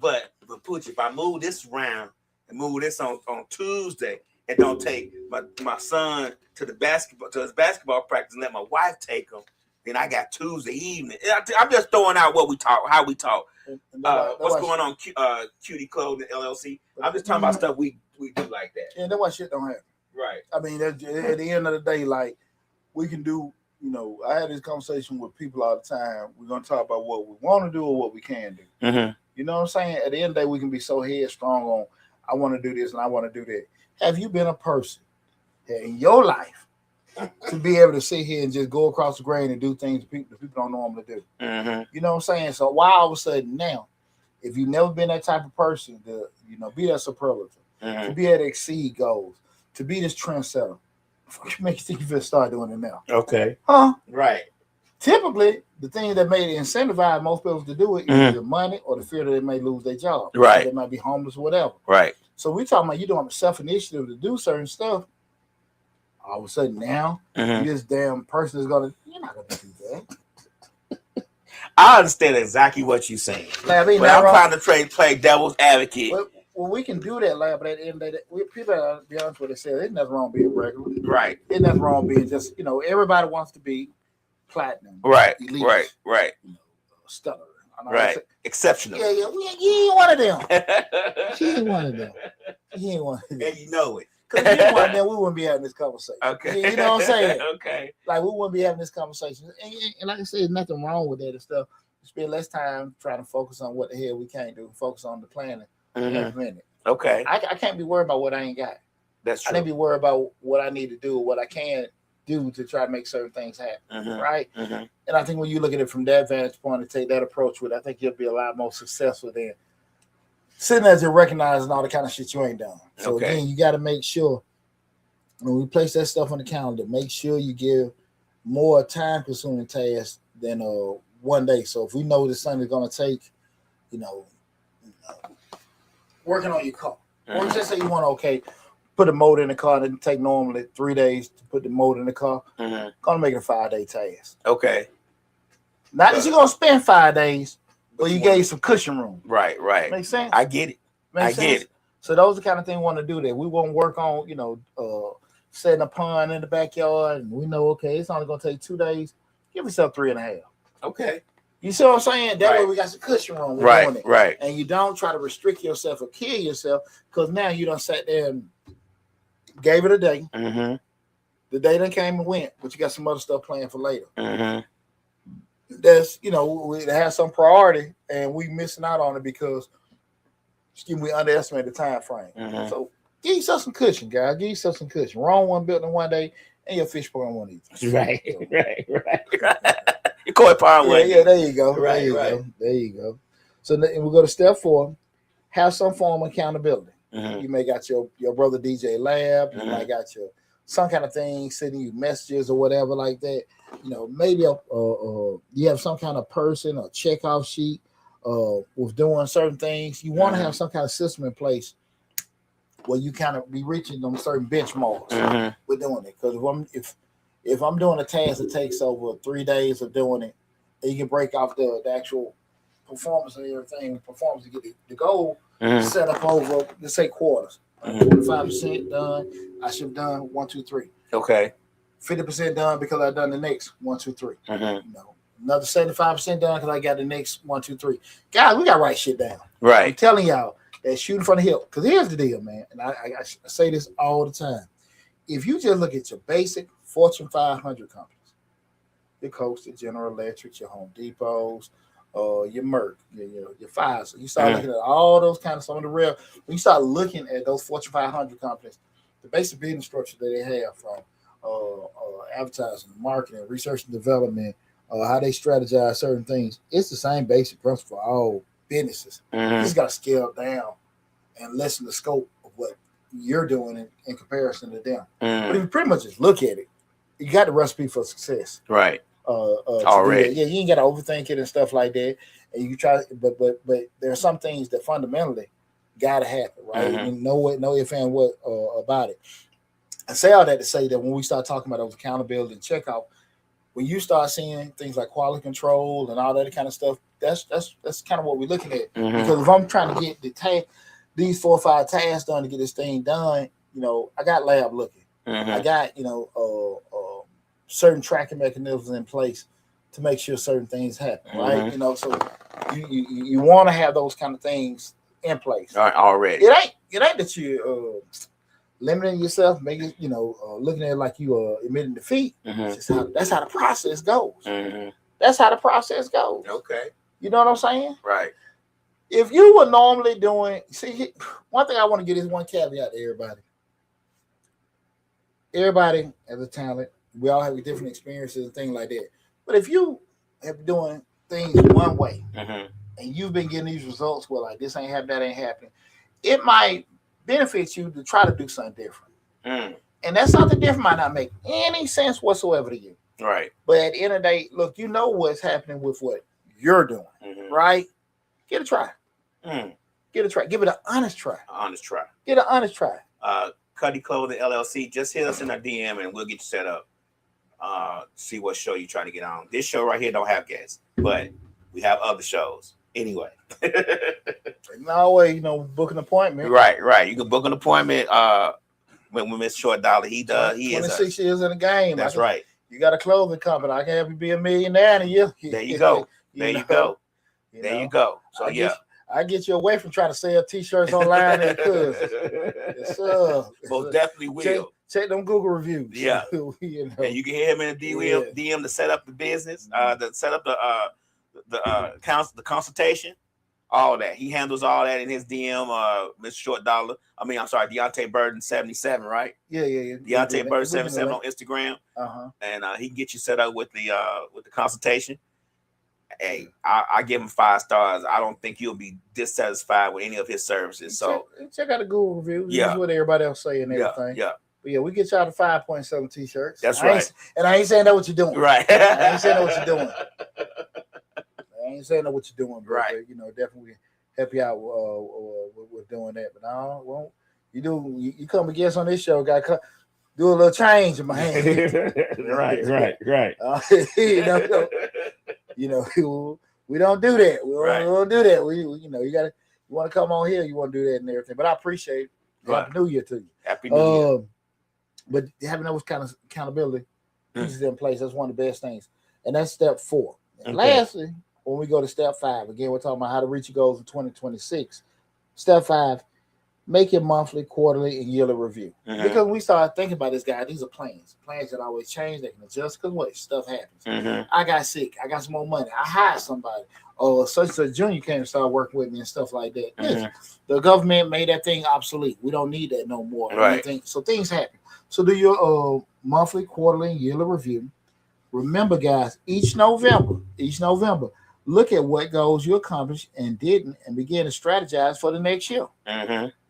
But Pooch, if I move this around and move this on Tuesday and don't take my son to his basketball practice and let my wife take him, then I got Tuesday evening. I'm just throwing out how we talk. What's going on, Cutie Clothing LLC? I'm just talking about stuff we do like that. Yeah, that's why shit don't happen. Right. I mean, at the end of the day, like, we can do, I had this conversation with people all the time. We're going to talk about what we want to do or what we can do. Mm-hmm. You know what I'm saying? At the end of the day, we can be so headstrong on, I want to do this and I want to do that. Have you been a person in your life to be able to sit here and just go across the grain and do things that people don't normally do? Mm-hmm. You know what I'm saying? So why all of a sudden now, if you've never been that type of person to, be that superlative, to be able to exceed goals, to be this trendsetter, what makes you think you start doing it now? Okay. Huh? Right. Typically, the thing that made it incentivize most people to do it is either money or the fear that they may lose their job. Right. They might be homeless or whatever. Right. So we talking about you doing self-initiative to do certain stuff. All of a sudden now, this damn person is you're not gonna do that. I understand exactly what you're saying. Like, but I'm trying to play devil's advocate. Well, we can do that, but at the end of the day, people gotta be honest with themselves. There's nothing wrong being regular. Right. There's nothing wrong being just, everybody wants to be platinum. Right. Elite, Right. Stellar. Right. Exceptional. Yeah. You ain't one of them. She ain't one of them. He ain't one of them. And you know it. Because if you ain't one of them, we wouldn't be having this conversation. Okay. You know what I'm saying? Okay. Like, we wouldn't be having this conversation. And like I said, there's nothing wrong with that and stuff. We spend less time trying to focus on what the hell we can't do. Focus on the planning. Okay. I can't be worried about what I ain't got. That's true. I need to be worried about what I need to do, what I can do to try to make certain things happen. Right? And I think when you look at it from that vantage point and take that approach with it, I think you'll be a lot more successful than sitting there and recognizing all the kind of shit you ain't done. So again, you got to make sure when we place that stuff on the calendar, make sure you give more time-consuming tasks than 1 day. So if we know this Sunday is going to take, working on your car, or just say you want to put a motor in the car and take normally 3 days to put the motor in the car, gonna make it a 5-day task. Okay. Not that you're gonna spend 5 days, but you gave some cushion room. Right. Make sense? I get it. Get it. So those are the kind of things we want to do that. We won't work on, setting a pond in the backyard, and we know, okay, it's only gonna take 2 days. Give yourself 3.5. Okay. You see what I'm saying? That way Right. we got some cushion room. We're Right. doing it. Right. And you don't try to restrict yourself or kill yourself, because now you done sat there and gave it a day. Mm-hmm. The day done came and went, but you got some other stuff planned for later. Mm-hmm. That's, we have some priority, and we missing out on it because we underestimate the time frame. Mm-hmm. So give yourself some cushion, guys. Give yourself some cushion. Wrong one built in one day, and your fish pond one either. Right. So, Right. Your koi pond one. yeah, there you go. Right, There you go. So we go to step 4. Have some form of accountability. Mm-hmm. You may got your brother DJ Lab. You Mm-hmm. might got some kind of thing sending you messages or whatever like that. Maybe you have some kind of person or checkoff sheet with doing certain things. You want to have some kind of system in place where you kind of be reaching them certain benchmarks with doing it. Because if I'm doing a task that takes over 3 days of doing it, and you can break off the actual performance and everything, performance to get the goal set up over, let's say, quarters. 45% done. I should have done 1, 2, 3. Okay. 50% done because I done the next 1, 2, 3. Mm-hmm. Another 75% done because I got the next 1, 2, 3. Guys, we got to write shit down. I'm Right. telling y'all that shooting from the hip. Because here's the deal, man. And I say this all the time. If you just look at your basic Fortune 500 companies, your Coast, your General Electric, your Home Depots, your Merck, your Pfizer. You start looking at all those kind of some of the real. When you start looking at those Fortune 500 companies, the basic business structure that they have from advertising, marketing, research and development, how they strategize certain things, it's the same basic principle for all businesses. You just got to scale down and lessen the scope of what you're doing in comparison to them. But if you pretty much just look at it, you got the recipe for success. Right. Already. Yeah, you ain't got to overthink it and stuff like that. And you try, but there are some things that fundamentally got to happen, right? And know if and what about it. I say all that to say that when we start talking about those accountability and checkout, when you start seeing things like quality control and all that kind of stuff, that's kind of what we're looking at. Because if I'm trying to get these 4 or 5 tasks done to get this thing done, I got lab looking. I got certain tracking mechanisms in place to make sure certain things happen, right? So you want to have those kind of things in place. Already. It ain't that you limiting yourself, making looking at it like you are admitting defeat. That's how the process goes. That's how the process goes. Okay. You know what I'm saying? Right. If you were normally doing, one thing I want to get is one caveat to everybody. Everybody has a talent. We all have different experiences and things like that. But if you have been doing things one way and you've been getting these results where like this ain't happening, that ain't happening, it might benefit you to try to do something different. And that something different might not make any sense whatsoever to you. Right. But at the end of the day, look, you know what's happening with what you're doing, right? Give it a try. Give it a try. Give it an honest try. Get an honest try. Cuddy Clothing LLC. Just hit us in our DM and we'll get you set up. See what show you're trying to get on. This show right here don't have guests, but we have other shows. Anyway. No way, book an appointment. Right. You can book an appointment when we miss Short Dollar. He does. He 26 years in the game. That's right. You got a clothing company. I can help you be a millionaire in a year. There you go. There you go. So I get you away from trying to sell t-shirts online and yes, sir. Most definitely will. Check them Google reviews. Yeah. And you can hit him in the DM to set up the business, to set up the consultation, all that. He handles all that in his DM, Mr. Short Dollar. Deonte Burden 77, right? Yeah. Deonte Burden 77 on Instagram. And he can get you set up with the consultation. Hey, I give him 5 stars. I don't think you'll be dissatisfied with any of his services. So check out the Google reviews. Yeah, what everybody else say and everything. Yeah. But yeah, we get y'all to 5.7 t-shirts. That's right. And I ain't saying that what you're doing. Right. I ain't saying that what you're doing. I ain't saying that what you're doing, bro. Right. But, definitely help you out with doing that. But no, well, you come against on this show, got to do a little change in my hand. Right. We don't do that. We don't do that. You want to come on here, you want to do that and everything. But I appreciate it. Happy New Year to you. Happy New Year. But having those kind of accountability pieces in place, that's one of the best things. And that's step 4. And lastly, when we go to step 5, again, we're talking about how to reach your goals in 2026. Step 5, make your monthly, quarterly, and yearly review. Because when we start thinking about this, guy, these are plans that always change. They can adjust because what? Stuff happens. I got sick. I got some more money. I hired somebody. Or such a junior came and started working with me and stuff like that. Listen, the government made that thing obsolete. We don't need that no more. Right. So things happen. So do your monthly, quarterly, and yearly review. Remember, guys, each November, look at what goals you accomplished and didn't, and begin to strategize for the next year.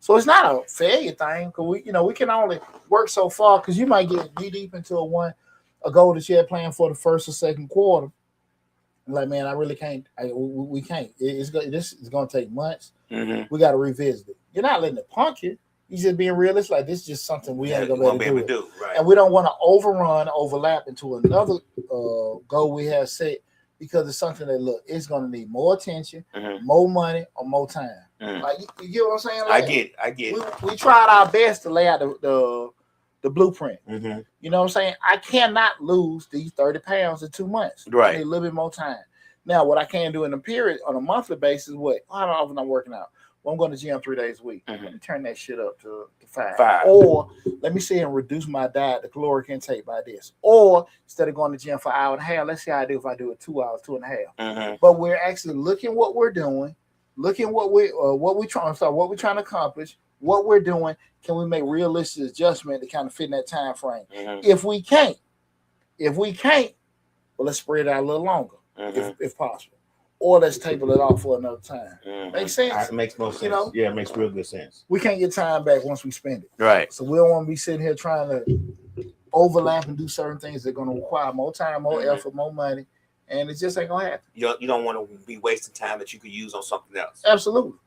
So it's not a failure thing, because we can only work so far, because you might get deep into a goal that you had planned for the first or second quarter. Like, man, I really can't. We can't. This is going to take months. We got to revisit it. You're not letting it punk you. You're just being realistic. Like, this is just something we ain't going to be able to do. Right. And we don't want to overlap into another goal we have set, because it's something that, look, it's going to need more attention, more money, or more time. Like, you get what I'm saying? Like, I get it. We tried our best to lay out the blueprint. You know what I'm saying? I cannot lose these 30 pounds in 2 months. Right. I need a little bit more time. Now, what I can do in a period on a monthly basis, how often I'm working out? Well, I'm going to the gym 3 days a week. Let me turn that shit up to 5. Or let me see and reduce my diet, the caloric intake, by this. Or instead of going to the gym for an hour and a half, let's see how I do if I do it 2 hours, 2.5. But we're actually looking what we're doing, looking what we're trying to accomplish, what we're doing. Can we make realistic adjustment to kind of fit in that time frame? If we can't, well, let's spread it out a little longer, if possible. Or let's table it off for another time. Makes sense? It makes most sense. Yeah, it makes real good sense. We can't get time back once we spend it. Right. So we don't want to be sitting here trying to overlap and do certain things that are going to require more time, more effort, more money. And it just ain't going to happen. You don't want to be wasting time that you could use on something else. Absolutely.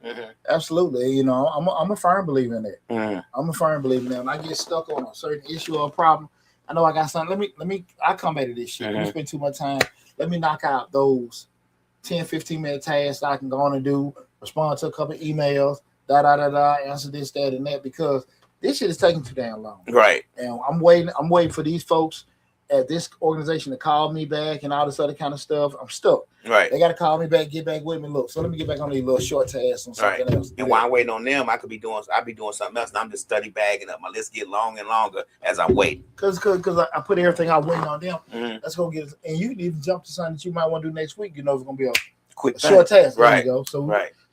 Absolutely. I'm a firm believer in that. I'm a firm believer in that. When I get stuck on a certain issue or a problem, I know I got something. I come at this shit. We spend too much time. Let me knock out those 10, 15-minute tasks I can go on and do, respond to a couple of emails, answer this, that, and that, because this shit is taking too damn long. Right. And I'm waiting for these folks at this organization to call me back and all this other kind of stuff. I'm stuck. Right. They got to call me back, get back with me. Look, so let me get back on these little short tasks on something else. And while I'm waiting on them, I'll be doing something else, and I'm just study bagging up. My list get long and longer as I wait. Because I put everything out waiting on them. Let's go get it. And you can even jump to something that you might want to do next week. You know it's going to be a short task. There you go. So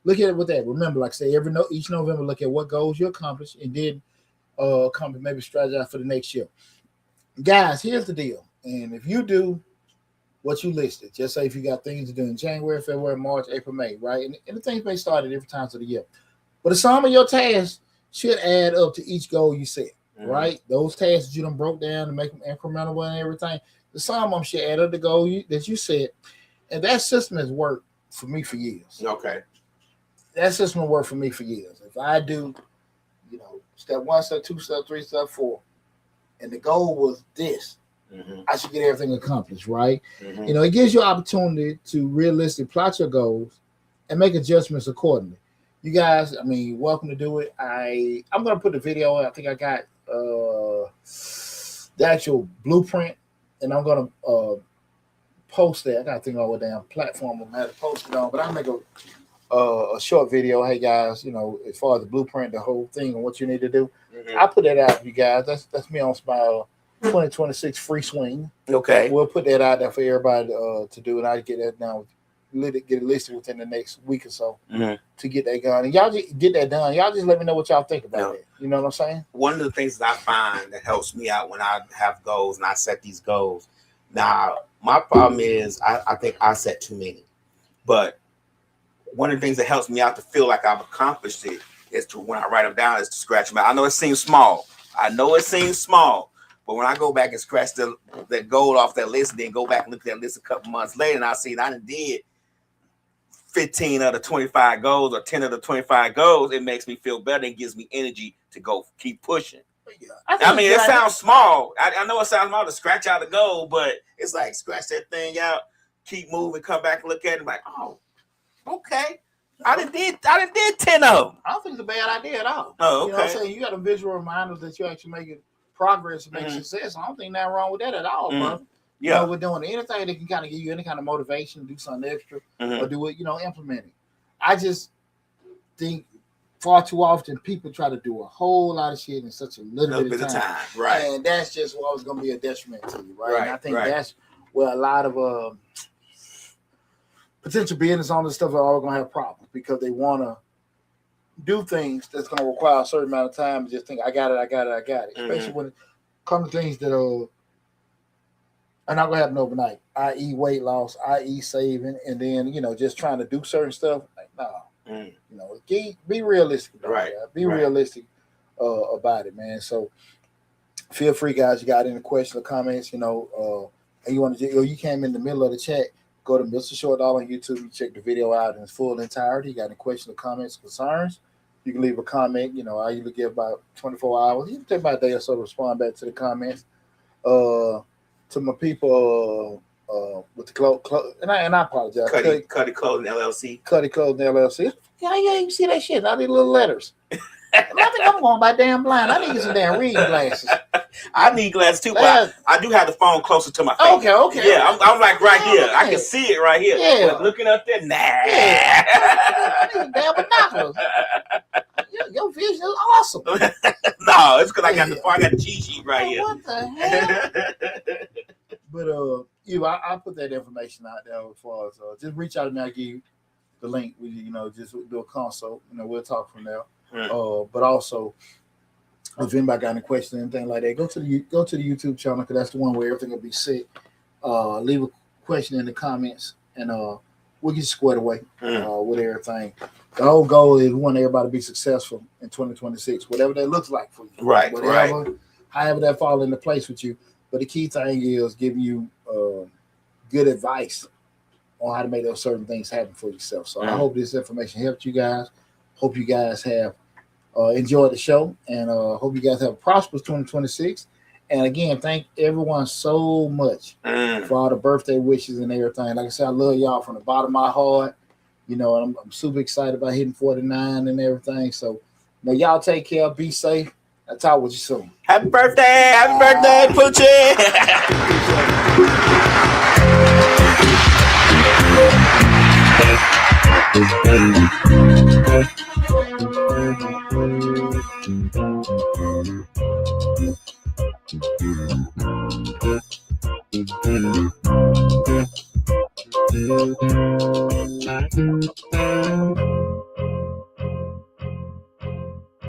look at it with that. Remember, like I say, each November, look at what goals you accomplish, and then maybe strategize for the next year. Guys, here's the deal. And if you do what you listed, just say if you got things to do in January, February, March, April, May, right? And the things may start at different times of the year. But the sum of your tasks should add up to each goal you set, right? Those tasks that you done broke down to make them incremental and everything, the sum of them should add up to the goal that you set. And that system has worked for me for years. Okay. That system will work for me for years. If I do, step 1, step 2, step 3, step 4, and the goal was this, I should get everything accomplished, right? It gives you an opportunity to realistically plot your goals and make adjustments accordingly. You guys, welcome to do it. I'm going to put the video. I think I got the actual blueprint, and I'm going to post that. I got to think of what damn platform I'm going to post it on, but I'll make a short video. Hey, guys, as far as the blueprint, the whole thing, and what you need to do. I'll put that out for you guys. That's me on Smile 2026 free swing. Okay. We'll put that out there for everybody to do, and I'll get that done. Get it listed within the next week or so to get that done. And y'all just get that done. Y'all just let me know what y'all think about it. You know what I'm saying? One of the things that I find that helps me out when I have goals and I set these goals. Now, my problem is I think I set too many. But one of the things that helps me out to feel like I've accomplished it is to, when I write them down, is to scratch them out. I know it seems small. But when I go back and scratch that goal off that list, and then go back and look at that list a couple months later, and I see that I did 15 of the 25 goals or 10 of the 25 goals, it makes me feel better and gives me energy to go keep pushing. It sounds small. I know it sounds small to scratch out a goal, but it's like scratch that thing out, keep moving, come back and look at it, like, oh, okay. I done did 10 of them. I don't think it's a bad idea at all. Oh, okay. You know what I'm saying? You got a visual reminder that you're actually making progress makes success. I don't think nothing wrong with that at all, bro. Yeah, we're doing anything that can kind of give you any kind of motivation, do something extra, or do it, implement it. I just think far too often people try to do a whole lot of shit in such a little bit of time. Right. And that's just what's going to be a detriment to you, right? And I think right. that's where a lot of potential business owners and stuff are all going to have problems because they want to do things that's going to require a certain amount of time and just think, I got it. Especially when it comes to things that are not going to happen overnight, i.e. weight loss, i.e. saving, and then, just trying to do certain stuff. Like, no. Be realistic about it. Be realistic about it, man. So feel free, guys. You got any questions or comments, and you want to, you came in the middle of the chat, go to Mr. Short Dollar on YouTube. You check the video out in its full entirety. You got any questions or comments, concerns? You can leave a comment. I usually give about 24 hours. You can take about a day or so to respond back to the comments. To my people with the clothes, and I apologize. Cuddy Clothing LLC. Cuddy Clothing LLC. Yeah, you see that shit. I need little letters. I think I'm going by damn blind. I need some damn reading glasses. I need glasses too, but I do have the phone closer to my face. Okay. Yeah, I'm like right here. I can see it right here. Yeah. But looking up there, nah. Yeah. I need damn binoculars. Your vision is awesome. No, it's because I got the cheat sheet right here. What the hell? But I put that information out there as far as just reach out to me. I'll give you the link. We just do a consult. We'll talk from there. But also, if anybody got any questions or anything like that, go to the YouTube channel because that's the one where everything will be set. Leave a question in the comments and we'll get squared away with everything. The whole goal is we want everybody to be successful in 2026, whatever that looks like for you. Right. However that fall into place with you. But the key thing is giving you good advice on how to make those certain things happen for yourself. So I hope this information helped you guys. Hope you guys have enjoyed the show, and hope you guys have a prosperous 2026. And again, thank everyone so much for all the birthday wishes and everything. Like I said, I love y'all from the bottom of my heart. I'm super excited about hitting 49 and everything. So, y'all take care. Be safe. I'll talk with you soon. Happy birthday, Poochie.